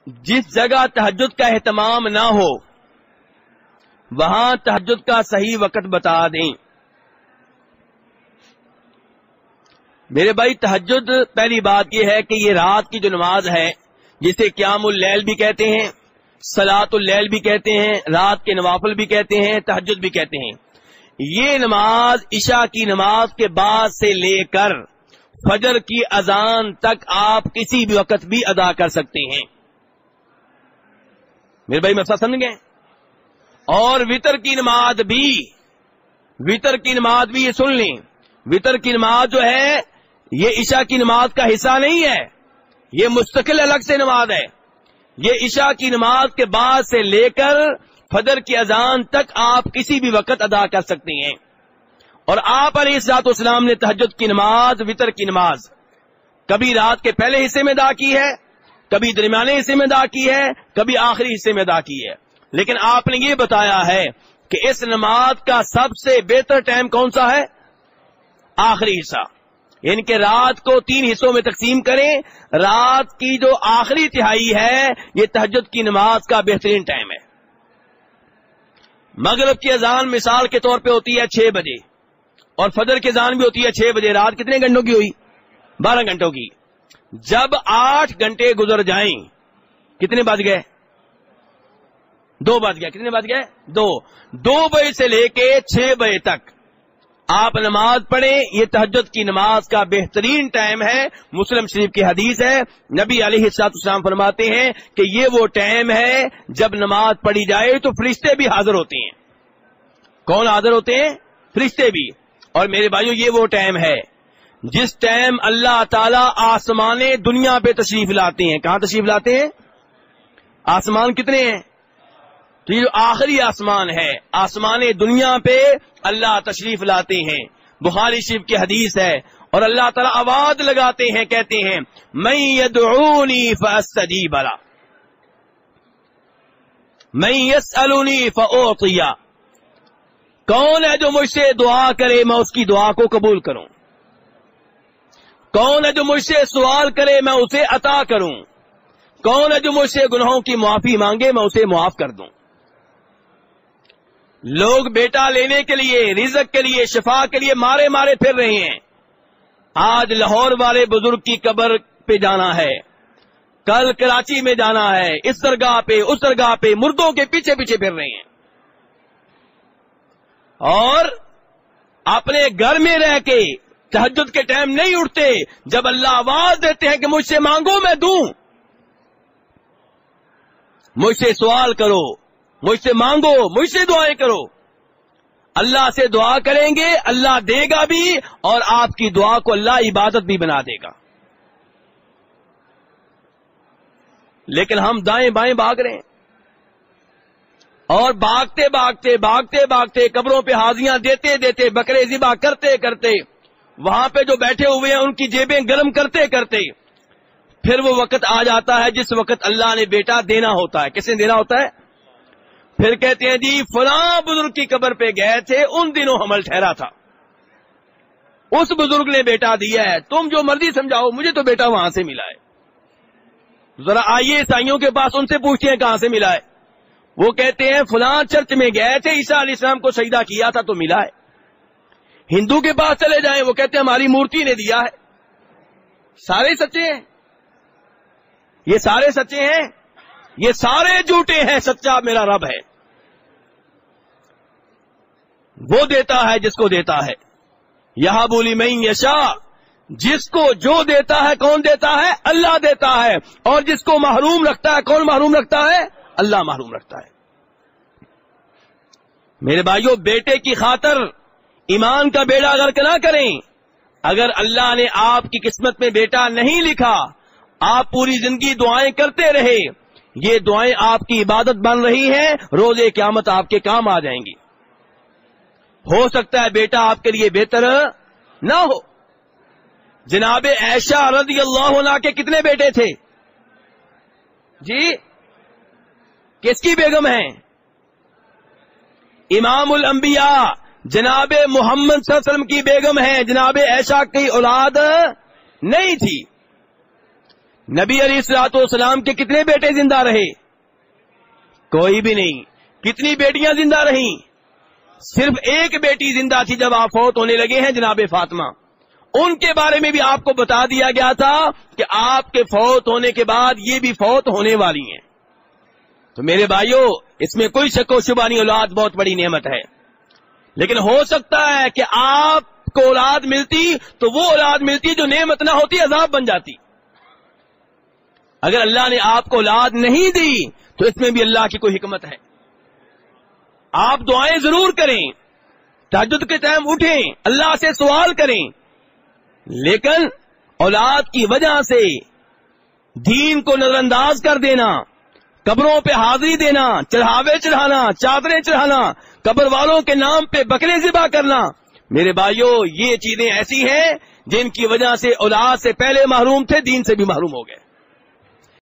جس جگہ تہجد کا اہتمام نہ ہو وہاں تہجد کا صحیح وقت بتا دیں. میرے بھائی تہجد پہلی بات یہ ہے کہ یہ رات کی جو نماز ہے جسے قیام اللیل بھی کہتے ہیں، صلاۃ اللیل بھی کہتے ہیں، رات کے نوافل بھی کہتے ہیں، تہجد بھی کہتے ہیں. یہ نماز عشاء کی نماز کے بعد سے لے کر فجر کی اذان تک آپ کسی بھی وقت بھی ادا کر سکتے ہیں. میرے بھائی مسئلہ سمجھ گئے؟ اور وتر کی نماز بھی یہ سن لیں، وتر کی نماز جو ہے یہ عشاء کی نماز کا حصہ نہیں ہے، یہ مستقل الگ سے نماز ہے. یہ عشاء کی نماز کے بعد سے لے کر فجر کی اذان تک آپ کسی بھی وقت ادا کر سکتے ہیں. اور آپ علیہ الصلوۃ والسلام نے تہجد کی نماز، وتر کی نماز کبھی رات کے پہلے حصے میں ادا کی ہے، کبھی درمیانے حصے میں ادا کی ہے، کبھی آخری حصے میں ادا کی ہے. لیکن آپ نے یہ بتایا ہے کہ اس نماز کا سب سے بہتر ٹائم کون سا ہے؟ آخری حصہ. یعنی کہ رات کو 3 حصوں میں تقسیم کریں، رات کی جو آخری تہائی ہے یہ تہجد کی نماز کا بہترین ٹائم ہے. مغرب کی اذان مثال کے طور پہ ہوتی ہے 6 بجے اور فجر کی اذان بھی ہوتی ہے 6 بجے. رات کتنے گھنٹوں کی ہوئی؟ 12 گھنٹوں کی. جب 8 گھنٹے گزر جائیں کتنے بج گئے؟ 2 بج گئے. کتنے بج گئے؟ 2 بجے سے لے کے 6 بجے تک آپ نماز پڑھیں. یہ تہجد کی نماز کا بہترین ٹائم ہے. مسلم شریف کی حدیث ہے، نبی علیہ الصلوۃ والسلام فرماتے ہیں کہ یہ وہ ٹائم ہے جب نماز پڑھی جائے تو فرشتے بھی حاضر ہوتے ہیں. کون حاضر ہوتے ہیں؟ فرشتے بھی. اور میرے بھائیو یہ وہ ٹائم ہے جس ٹائم اللہ تعالی آسمان دنیا پہ تشریف لاتے ہیں. کہاں تشریف لاتے ہیں؟ آسمان کتنے ہیں؟ تو یہ جو آخری آسمان ہے، آسمان دنیا پہ اللہ تشریف لاتے ہیں. بخاری شریف کی حدیث ہے. اور اللہ تعالیٰ آواز لگاتے ہیں، کہتے ہیں من یدعونی فاستجیب له، من یسألنی فاعطی. کون ہے جو مجھ سے دعا کرے میں اس کی دعا کو قبول کروں؟ کون ہے جو مجھ سے سوال کرے میں اسے عطا کروں؟ کون ہے جو مجھ سے گناہوں کی معافی مانگے میں اسے معاف کر دوں؟ لوگ بیٹا لینے کے لیے، رزق کے لیے، شفا کے لیے مارے مارے پھر رہے ہیں. آج لاہور والے بزرگ کی قبر پہ جانا ہے، کل کراچی میں جانا ہے، اس درگاہ پہ اس درگاہ پہ، مردوں کے پیچھے پیچھے پھر رہے ہیں. اور اپنے گھر میں رہ کے تہجد کے ٹائم نہیں اٹھتے. جب اللہ آواز دیتے ہیں کہ مجھ سے مانگو میں دوں، مجھ سے سوال کرو، مجھ سے مانگو، مجھ سے دعائیں کرو. اللہ سے دعا کریں گے اللہ دے گا بھی، اور آپ کی دعا کو اللہ عبادت بھی بنا دے گا. لیکن ہم دائیں بائیں بھاگ رہے ہیں، اور بھاگتے بھاگتے بھاگتے بھاگتے قبروں پہ حاضریاں دیتے دیتے، بکرے ذبح کرتے کرتے، وہاں پہ جو بیٹھے ہوئے ہیں ان کی جیبیں گرم کرتے کرتے، پھر وہ وقت آ جاتا ہے جس وقت اللہ نے بیٹا دینا ہوتا ہے. کس نے دینا ہوتا ہے؟ پھر کہتے ہیں جی فلاں بزرگ کی قبر پہ گئے تھے، ان دنوں حمل ٹھہرا تھا، اس بزرگ نے بیٹا دیا ہے، تم جو مرضی سمجھاؤ مجھے تو بیٹا وہاں سے ملا ہے. ذرا آئیے عیسائیوں کے پاس، ان سے پوچھتے ہیں کہاں سے ملا ہے. وہ کہتے ہیں فلاں چرچ میں گئے تھے، عیسیٰ علیہ السلام کو سجدہ کیا تھا تو ملا ہے. ہندو کے پاس چلے جائیں، وہ کہتے ہیں ہماری مورتی نے دیا ہے. سارے سچے ہیں؟ یہ سارے سچے ہیں؟ یہ سارے جھوٹے ہیں. سچا میرا رب ہے، وہ دیتا ہے جس کو دیتا ہے. یہاں بولی من یشاء، جس کو جو دیتا ہے کون دیتا ہے؟ اللہ دیتا ہے. اور جس کو محروم رکھتا ہے کون محروم رکھتا ہے؟ اللہ محروم رکھتا ہے. میرے بھائیوں بیٹے کی خاطر ایمان کا بیڑا غرق نہ کریں. اگر اللہ نے آپ کی قسمت میں بیٹا نہیں لکھا، آپ پوری زندگی دعائیں کرتے رہے، یہ دعائیں آپ کی عبادت بن رہی ہیں، روز قیامت آپ کے کام آ جائیں گی. ہو سکتا ہے بیٹا آپ کے لیے بہتر نہ ہو. جناب عائشہ رضی اللہ عنہا کے کتنے بیٹے تھے جی؟ کس کی بیگم ہیں؟ امام الانبیاء جناب محمد صلی اللہ علیہ وسلم کی بیگم ہیں. جناب عائشہ کی اولاد نہیں تھی. نبی علیہ الصلوۃ والسلام کے کتنے بیٹے زندہ رہے؟ کوئی بھی نہیں. کتنی بیٹیاں زندہ رہیں؟ صرف ایک بیٹی زندہ تھی جب آپ فوت ہونے لگے ہیں، جناب فاطمہ. ان کے بارے میں بھی آپ کو بتا دیا گیا تھا کہ آپ کے فوت ہونے کے بعد یہ بھی فوت ہونے والی ہیں. تو میرے بھائیوں، اس میں کوئی شک و شبہ نہیں، اولاد بہت بڑی نعمت ہے. لیکن ہو سکتا ہے کہ آپ کو اولاد ملتی تو وہ اولاد ملتی جو نعمت نہ ہوتی، عذاب بن جاتی. اگر اللہ نے آپ کو اولاد نہیں دی تو اس میں بھی اللہ کی کوئی حکمت ہے. آپ دعائیں ضرور کریں، تہجد کے ٹائم اٹھیں، اللہ سے سوال کریں، لیکن اولاد کی وجہ سے دین کو نظر انداز کر دینا، قبروں پہ حاضری دینا، چڑھاوے چڑھانا، چادریں چڑھانا، قبر والوں کے نام پہ بکرے ذبح کرنا، میرے بھائیوں یہ چیزیں ایسی ہیں جن کی وجہ سے اولاد سے پہلے محروم تھے، دین سے بھی محروم ہو گئے.